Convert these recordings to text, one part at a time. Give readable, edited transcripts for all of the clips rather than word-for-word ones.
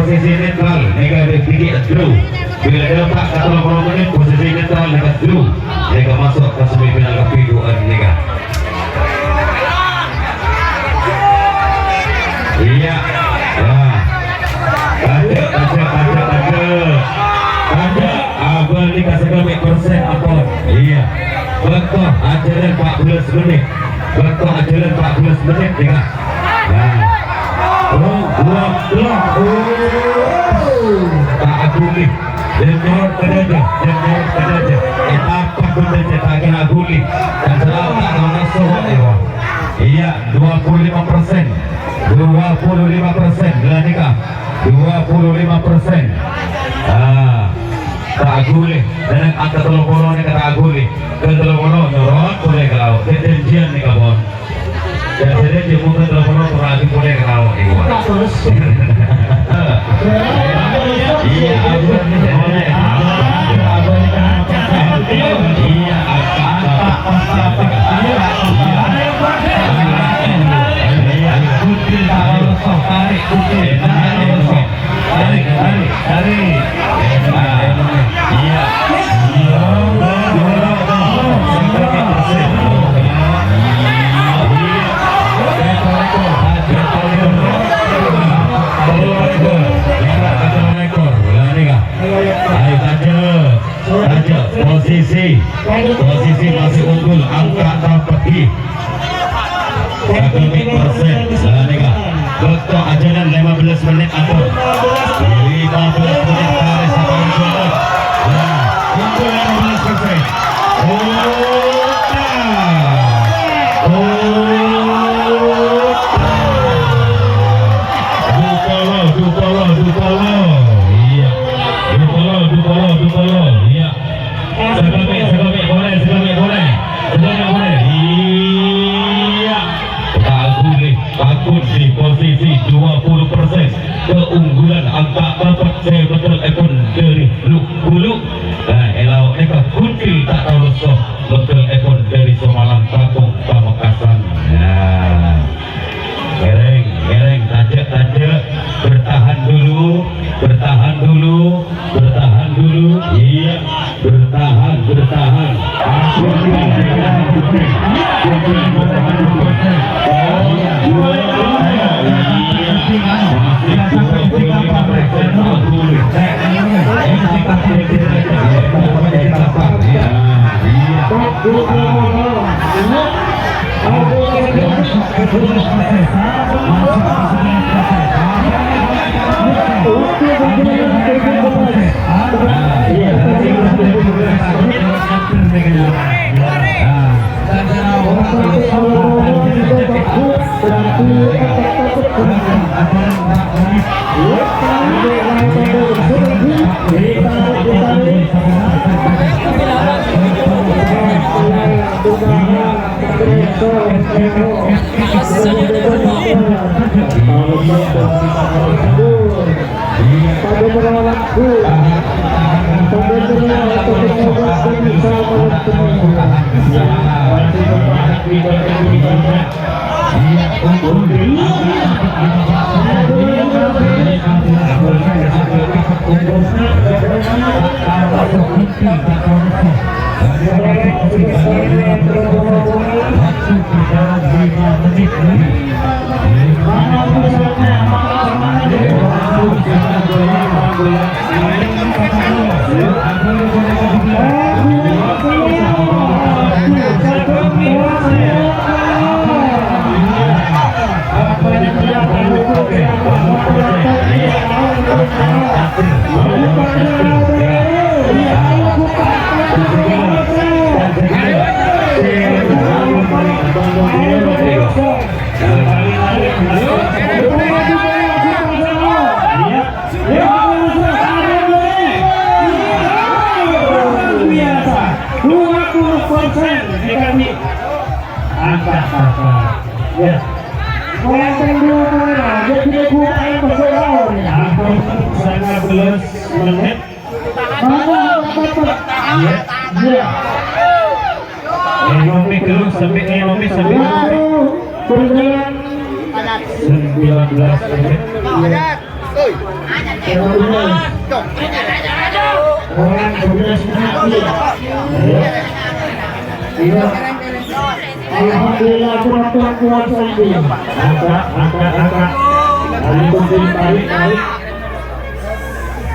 posisi netral negatif tinggi draw. Bila dapat 40 menit posisi netral negatif draw, mereka masuk ke semifinal kejuaraan Liga. Iya, ada abang dikasih kami persen apa? Iya, betul ajaran 14 menit, betul ajaran 14 menit dengan. Tak aguli jenior kedaja etapa kedaja tak kena aguli dan selalu tak langsung iya 25% belah nikah 25% tak aguli dan angka telur ni kata aguli ke telur nyorot boleh kalau ketenjian ni kabon dan saya dia mungkin telur berarti boleh kalau iya abang ni boleh posisi masih unggul angka terpergi 1% betul ajaran 15 menit atau 15 menit garis sampai unggul unggul 15% iya Dupolo iya Sebelumnya boleh iya takut di posisi 20% keunggulan angka dapat saya betul ekon dari bulu elau eka kuntil tak tahu so betul ekon dari Semalam Kampung Pamekasan gereng taja bertahan dulu iya bertahan Orang kemudian alhamdulillah kuat sekali. Angkat. Tarik.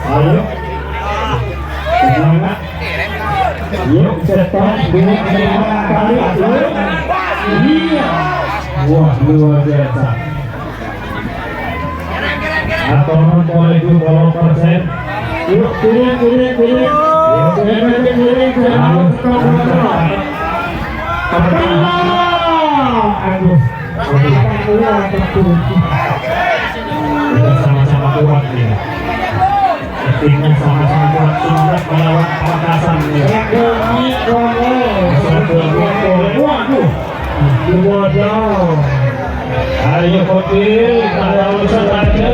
Ayo. Semangat. Yuk, stop. Tarik. Iya. Wah, luar biasa. Atau boleh 20%. Yuk, turun. Kita sama-sama kuat nih. Timnya sama-sama kuat sudah melawan Pamekasan nih. Waduh. Ayo Kotil, ada urusan aja.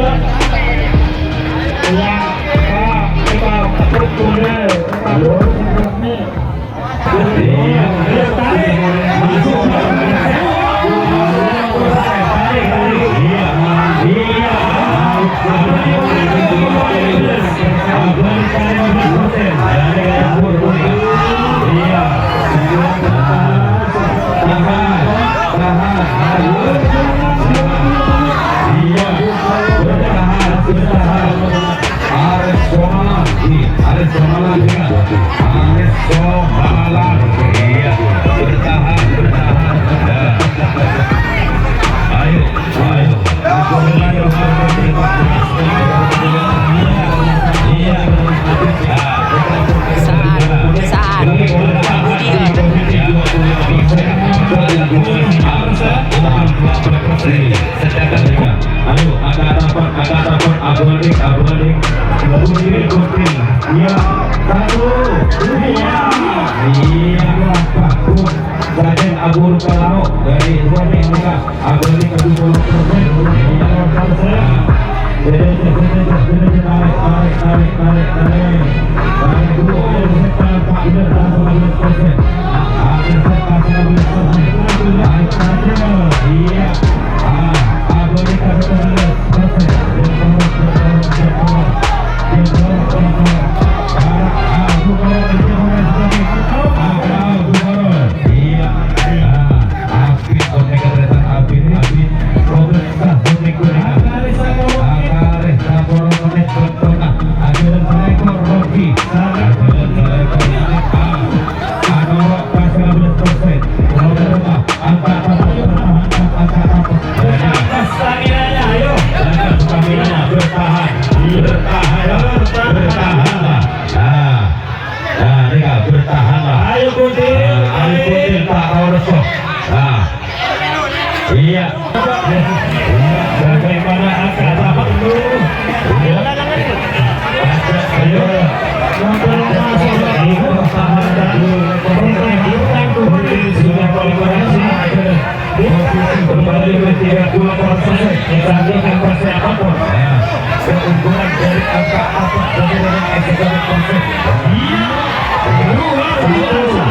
Keunggulan dari angka apa dengan eksekutif konsep. Luar biasa.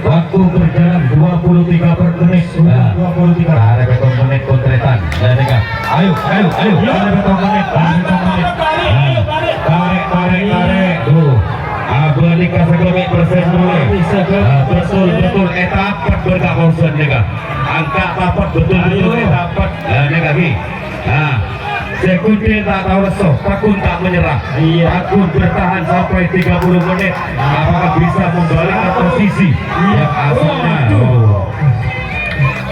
Waktu berjalan 23 per menit. 23. Ada beton menit kontretan. Ayo. Ada beton menit. Tarik. Tuh. Abadika sekelumit persen boleh. Betul. Etapat berkak konsen nega. Angka tapat betul etapat. Nega hi. Sekunder tak tahu resah, Pakun tak menyerah. Pakun bertahan sampai 30 menit. Apakah bisa membalikkan posisi yang asalnya?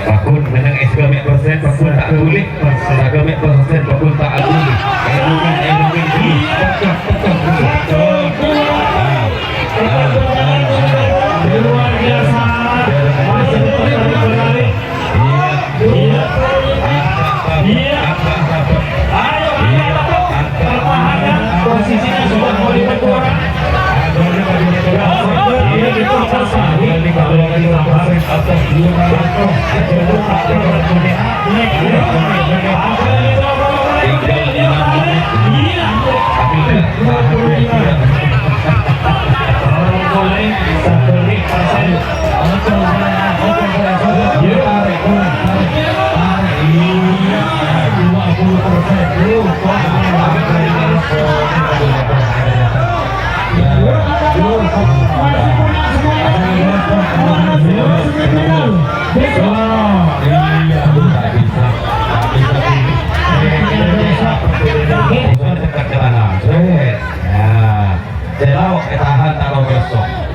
Pakun menang SKM persen, Pakun tak tulis. SKM persen, Pakun tak tulis. Endungin dulu. Luar biasa. Masih tetap berbalik.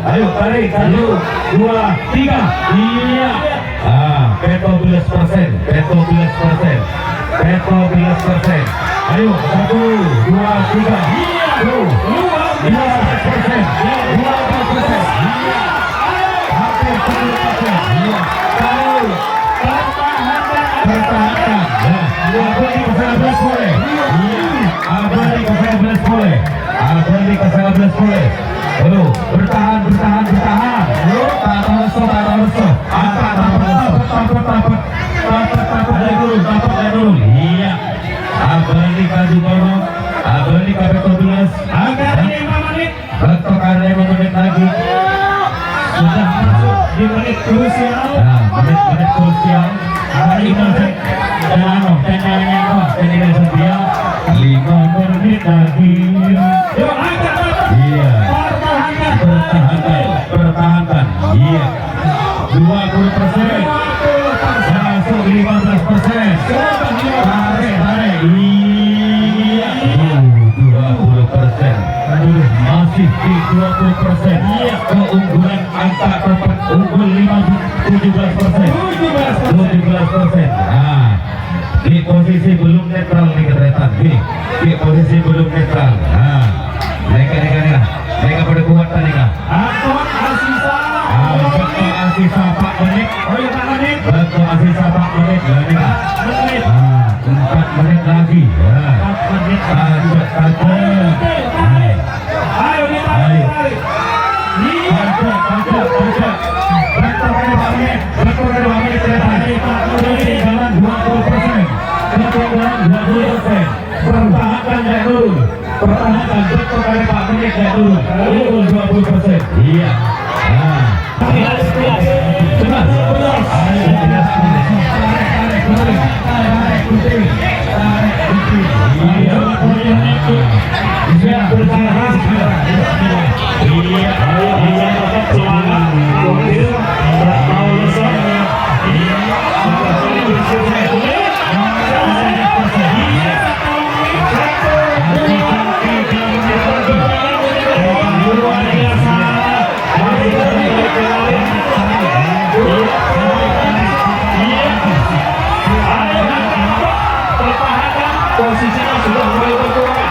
Ayo tarik 1, 2, 3. Iya. Peto 12%. Ayo 1, 2, 3. Iya. 12%. 12%. Iya. Hampir 10%. Iya. Tahu. Pertahankan. Abadi ke 11 boleh. Iya. Abadi ke 11 boleh. Aduh, bertahan. Tapat dulu. Iya. Abadi kaju borong. Abadi kaju 12. Agak 5 menit. Betul kan 5 menit lagi. Sudah masuk di menit krusial. Menit krusial. Hari ini tendanya 5 menit lagi. Iya. Pertahankan. Iya. 20%. Masuk 15%. Tarik. Iya. 20%. Masih di 20%. Iya. Keunggulan angka tempat unggul 17%. 17%. Di posisi belum netral nih kereta. Di posisi belum netral. Mereka pada kuat tadi kah? Betul Asisa 4 menit. Betul Asisa 4 menit. 4 menit lagi. 4 menit. Ayo. Betul pada 2 menit kereta. Ketinggalan 20%. Pertahankan dulu. Betul pada 4 menit dulu. 20%. Iya. Posisinya sudah mulai berkurang.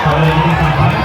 Kalau itu tampak.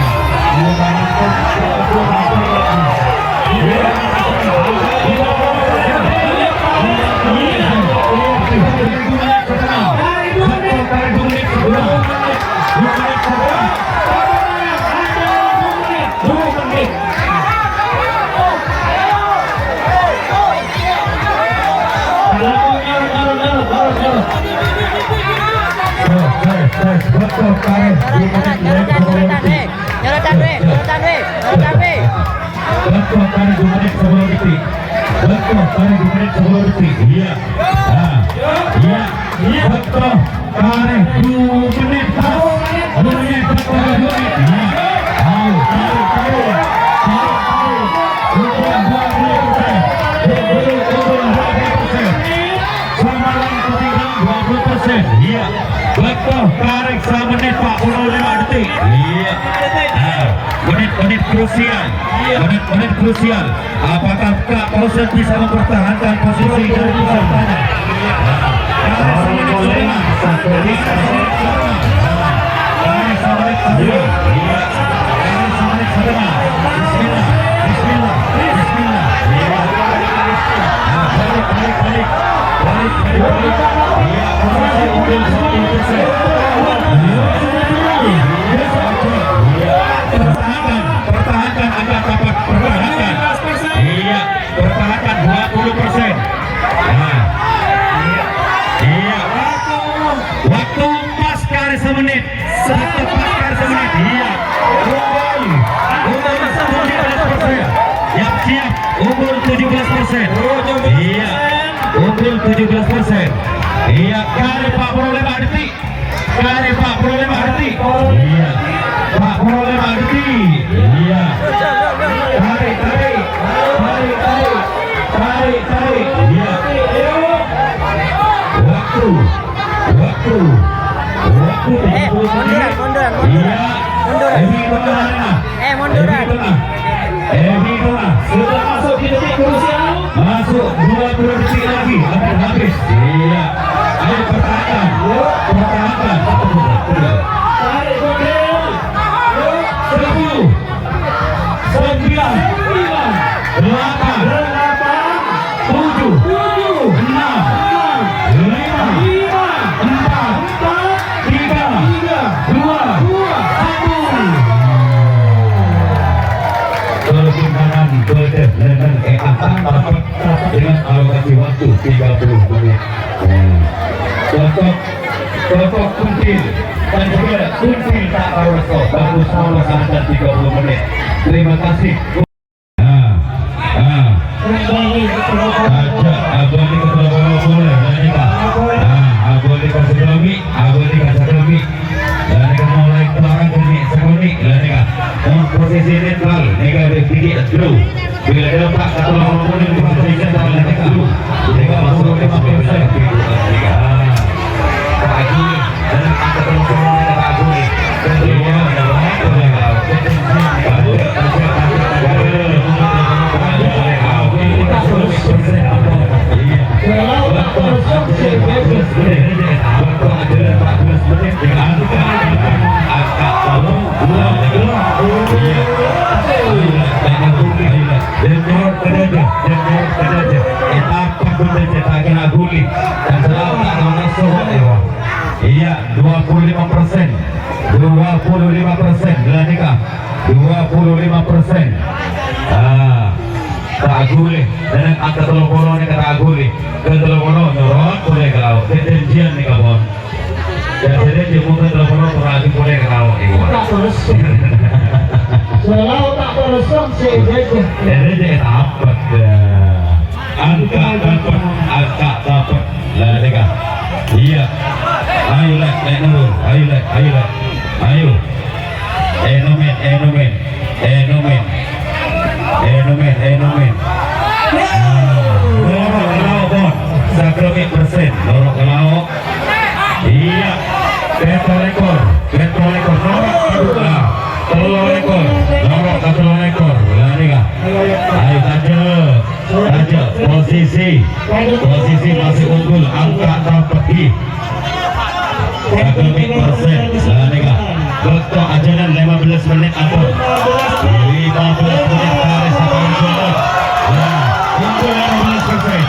Iya, betul. Tarik semenit 45 detik. Iya. Menit krusial. Menit krusial. Apakah Kak Pausen bisa mempertahankan posisi dari pesertanya? Pertahankan agar dapat pertahankan. betul 17%. Iya, kali 45 detik. Kali 45 detik. Iya. 45 detik. Iya. Tarik. Iya. Waktu. Munduran. Iya. Munduran. Evi Dona sudah masuk di detik krusial. Masuk 20 detik lagi. Habis. Iya. Ayo pertahankan. Tarik gokil. 10 9 8 7 6 dengan alokasi waktu 30 menit. Cocok kunci dan juga kunci tak harus bagus sama 30 menit. Terima kasih. Aja abang ni kata bawa boleh ni kah? Abang ni kata sebelum dan ni kata mulai kelakar ni sekali ni kah? Posisi netral ni kah sedikit dulu. Bila dia tak kata bawa boleh ni posisi netral ni kah? Ni kah masuk 5%. Pagi dan kata bawa boleh ni kata aku ni. Iya, 25%. 25% lah nikah. 25%. Tak agulih dan angka telur ni kata agulih. Ke telur nyorot boleh kalau ketensian ni kabon. Dan saya dia mungkin telur terlagi boleh kalau ibu. Selalu tak terusung sih jadi. Jadi dapat angka dapat lah nikah. Iya. Ayo lah, ayo. Enomen. Lorok bon. Sakrami persen. Lorok kalau. Iya. Petro ekor. Telur ekor. Lorok telur ekor. Lari kah? Ayo saja. Posisi masih unggul. Angka dapat di. Sakrami persen. Lari kah? Waktu ajaran 15 menit atau 15 menit kali sampai unggul. Unggul 15%.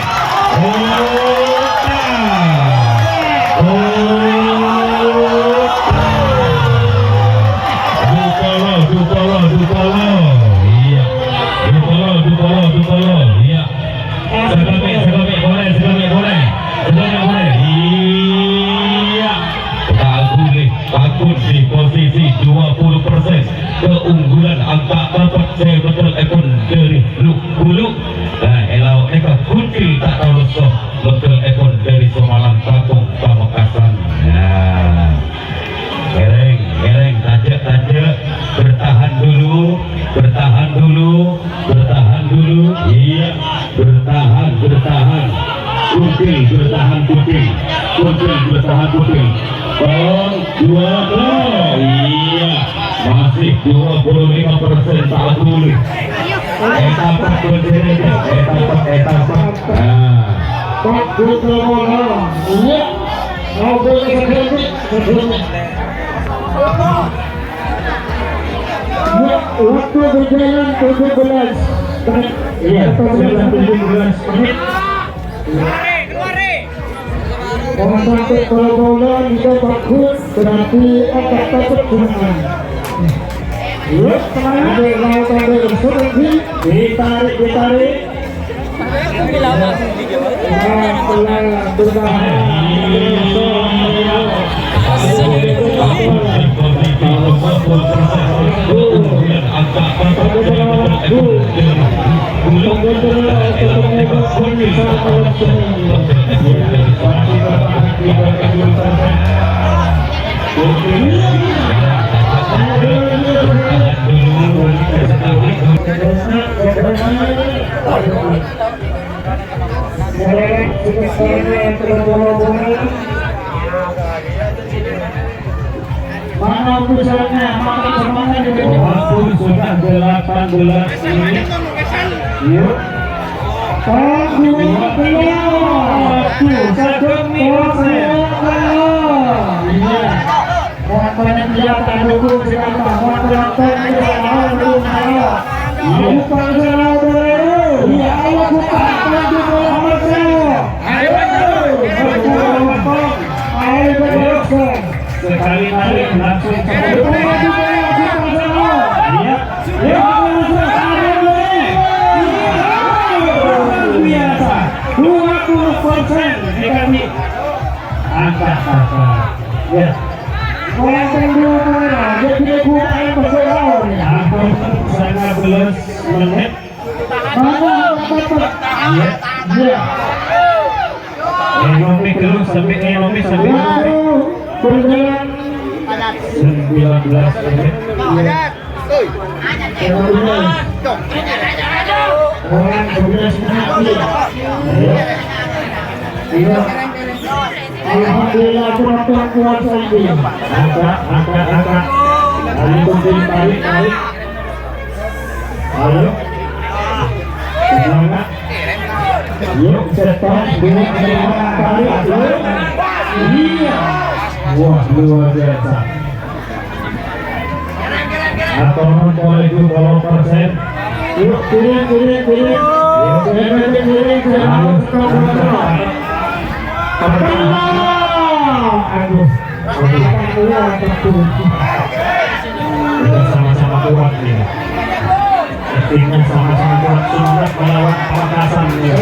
Dupolo. Iya. Dupolo. Iya. Sekali boleh. Iya. Takut di posisi 20%. Keunggulan angka dapat saya betul ekon dari Lukulu. Elau eka kunci tak tahu so betul ekon dari Semalang Kampung Pamekasan. Gereng taja. Bertahan dulu. Iya, bertahan. Kunci bertahan. Dua. Iya, masih 25% tak boleh. Etapa berjenjang. Etapa. Tak berkelompok. Iya. Mau boleh sebelum. Waktu berjalan 17. Iya, 17 menit. Kalau sampai bola bisa bagus berarti akan dapat kemenangan. Yuk, ada lautan bersurat ditarik. Pelan bertahan. Mana pusatnya, mana semangat Waktu sudah 18 menit. Yuk. Sekali-kali langsung biasa 20% dikasih angkat ya sangat belas menit ya ekonomi dulu sampai ekonomi sampai 19 menit Alhamdulillah kuat lagi. Angkat. Tarik. Ayo. Semangat. Yuk, cepat. Tarik. Iya. Wah, luar biasa. Atau boleh 20%. Yuk, kirim. Aduh, kita sama-sama kuat nih. Timnya sama-sama kuat, semangat melawan Pamekasan nih.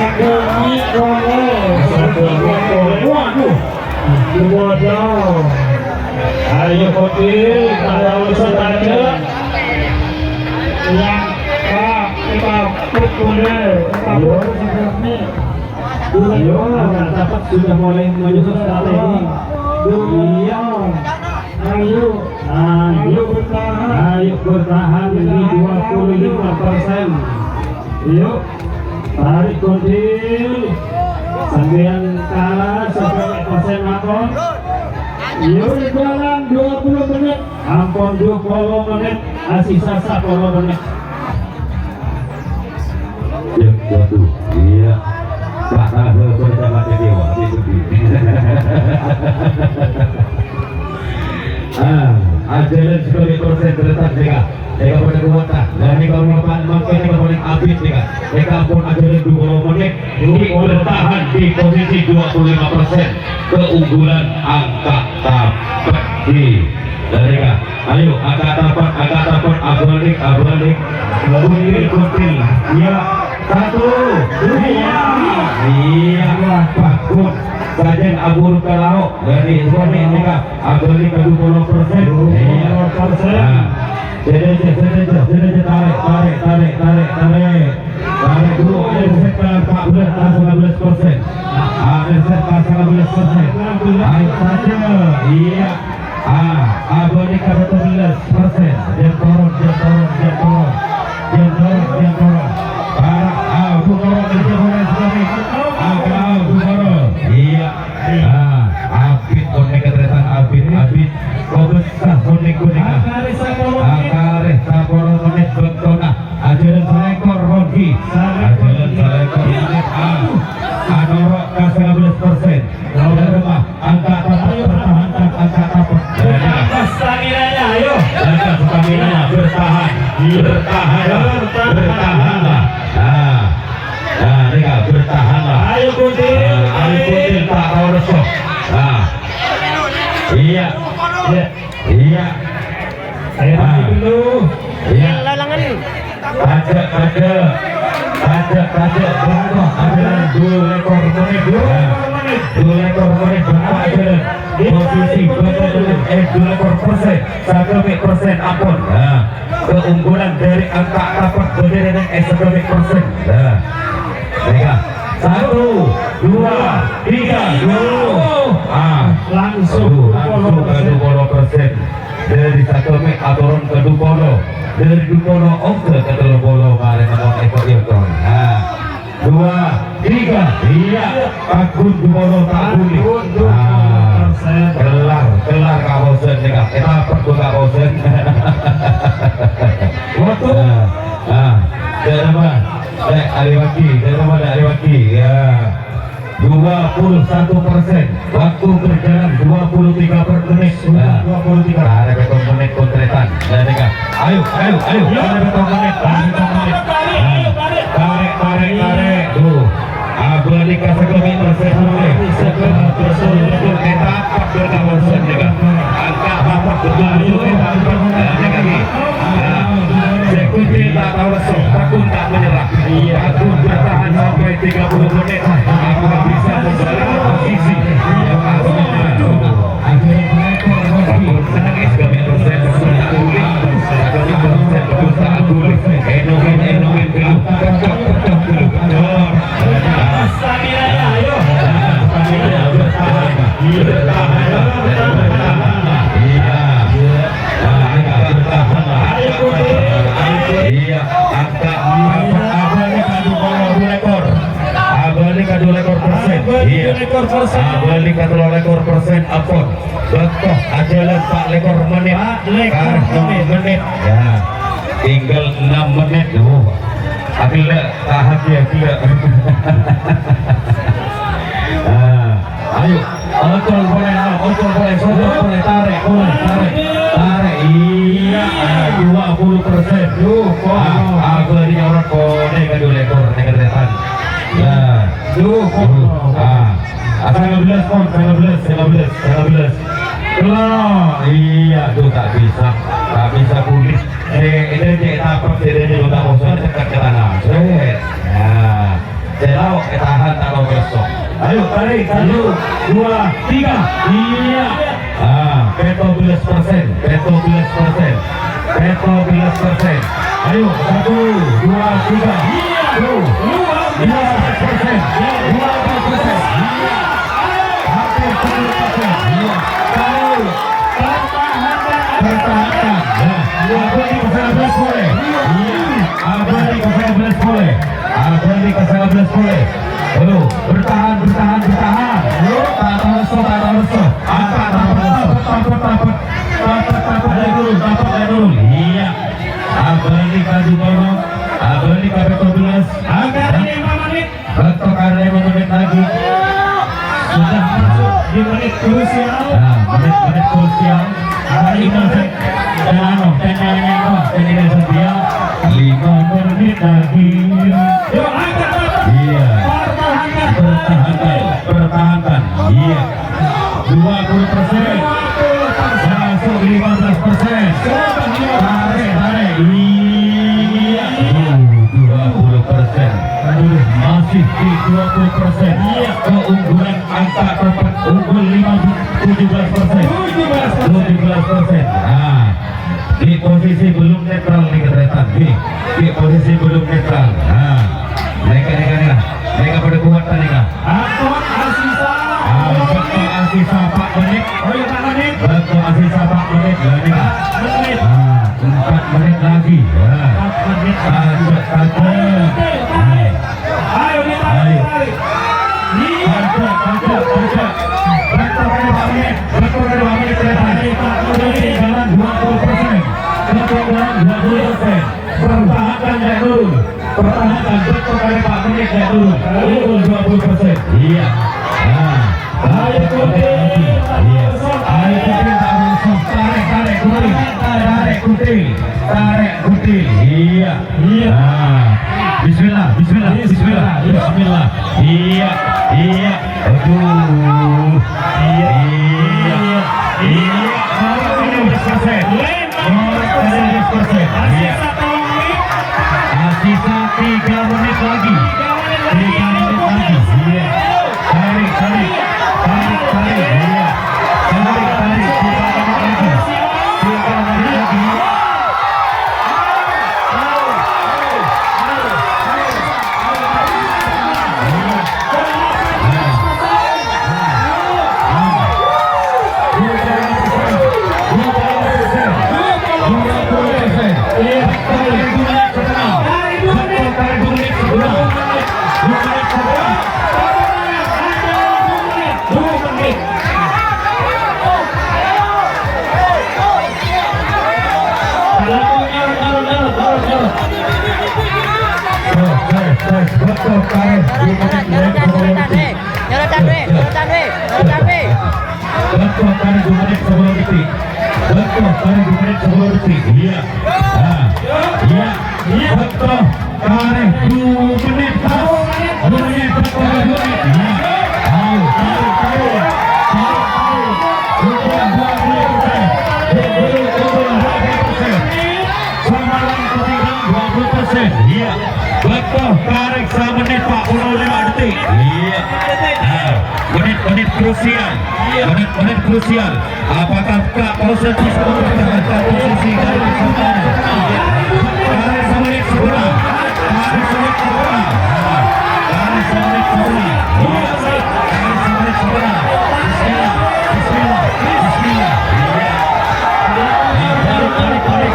Waduh, ayo Kotil, ada urusan aja. kita Ayo, dapat sudah mulai menyusun strategi. Ayo bertahan di 25%. Yuk, tarik Kotil. Sambian kalah 1% Ampon. Yuk jalan 20 menit. Ampon 20 menit. Sisa 10 menit. Yuk, satu. Iya. Pak Tahu bersama Dewa di sini. Ajaran sebagai persen terletak juga. Mereka pada kuota. Dan mereka merupakan makanya paling habis juga. Mereka pun ajaran 20 menit bertahan di posisi 25%. Keunggulan angka tapak di mereka. Ayo angka tapak, abalik. Kuntil. Ya. 1, 2, iya bagus sajen abur kalau dari suami mereka abali ke 20%. Tarik dulu set ke 14% set ke 15%. Ayo saja iya abali ke 12%. Dia turun Abid konek keteresan Abid kau besar konek akare saporo menit betona ajaran selekor Rogi Anoro ke 19%. Angka pertahankan angka tapak Staminanya ayo. staminanya bertahanlah. Mereka bertahanlah. Ayo Kotil. Pak Rawoso. Iya. Saya dulu. Iya. Ada dua ekor menit posisi 20% 1% Ampon. Keunggulan dari angka tapak berdiri dengan 1%. Mereka 1, 2, 3, go. Langsung Langsung ke 20% dari satu mek aturan ke Dukono, dari Dukono oke ke Telobolo kemarin ngomong Eko Irton. 2, 3, iya, Takun Dukono Takuni. Kelar kawasan nih kak, kita perlu kawasan. Waktu, Ariwaki, ya. 21%, waktu berjalan 23 per menit. 23. Ada beton menit kontretan. Ayo, ada beton menit. Tarik. Tuh. Abadi kasih persen mulai. Kita apa berkawasan juga. Angka apa betul-betul kita lagi. Sekundi tak tahu lesok, Takun tak menyerah. Takun bertahan sampai 30 menit. Apakah bisa kembali ke posisi yang asalnya? Takun menangis kami persen tak boleh. Kami persen tak boleh. Enongin dulu. Ketok dulu. Iya, angka Abali ka 2 lekor persen. Iya, Abali ka 3 lekor persen apon. Betul, ajalan 4 lekor menit. 6 menit. Ya, tinggal 6 menit. Akhirnya tahan dia. Ayo, ocol boleh, sodor boleh, tarik. Iya, 20%. Aku dari orang kode ke 2 lekor negara. Ya, saya 15. Iya, tuh tak bisa pulih. Ini apa sih udah bosan dekat ke tanah. Nah, saya tahan tak mau besok. Ayo tarik 1, 2, 3. Iya. 15%. Ayo 1, 2, 3. Iya. 12%. Hampir 10%. Iya. Pertahankan. Abadi ke 11 boleh. Abadi ke 11 boleh. Lalu bertahan. Tak dulu. Iya. Abadi ke Dukono. Abadi ke 12. Agar 5 menit. Betul, 5 menit lagi. Sudah masuk di menit krusial. Menit krusial. Hari ini dan setia 5 menit lagi. Iya. Pertahankan. Iya. 20%. Masuk 15%. Tarik. Iya. 20%. Masih di 20%. Iya. Keunggulan angka tepat unggul 17%. 17%. Di posisi belum netral nih kereta. Di posisi belum netral. Mereka pada kuat tadi kah? Betul Asisa 4 menit. Betul Asisa 4 menit. 4 menit lagi. Pertahankan betul kali 4 menit ya dulu. 20%. Iya. Ayo tarik kutil. Iya. Bismillah. Iya. Aduh. Iya. 15%. Iya. Sisa 3 menit lagi. 3 menit lagi. Iya. Tarik. Iya. Tarik. 3 menit lagi. Karet 2 menit Nyorotan, nyorotan, weh. Nyorotan, weh. Nyorotan, weh. Betul, Karet 2 menit 10 detik. Betul, Karet 2 menit 10 detik. Iya. Iya. Betul, Karet 2 menit. 2 menit 10 detik. Iya. Iya, betul. Tarik 1 menit 45 detik. Iya. Menit-menit krusial. Menit-menit krusial. Apakah Kak Pausen bisa mempertahankan posisi dari kesempatannya? Tarik 1 menit sempurna. Tarik 1 menit sempurna. Tarik 1 menit sempurna. Iya. Tarik 1 menit sempurna. Bismillah. Bismillah. Bismillah. Iya. Tarik.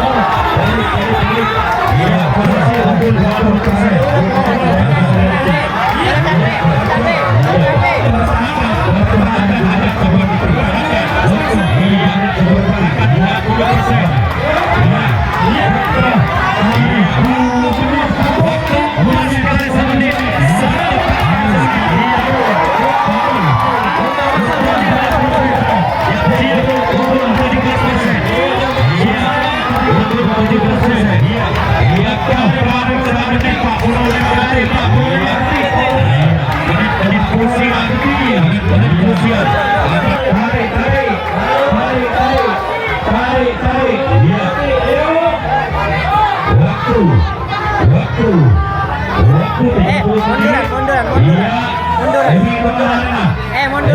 Iya, posisi unggul 20%. Nyorotan, weh. Nyorotan, weh.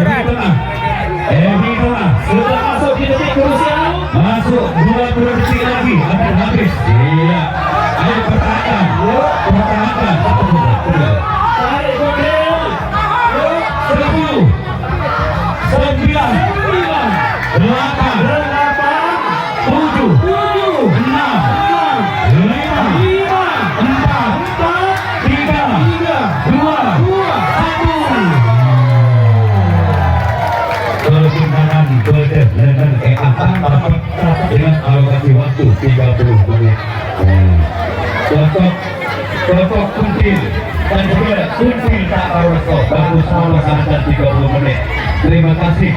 Nyorotan, weh. Sudah masuk di detik krusial. Masuk 20 detik lagi. Habis. Iya. Ayo pertahankan. Pertahankan. Tarik gokil. 10 9 8 7 6 5 4 3 2 Kelimpangan Golden Lemon dengan alokasi waktu 30 menit. Sosok Kuntil dan juga Kuntil tak rawat bagus melaksanakan 30 menit. Terima kasih.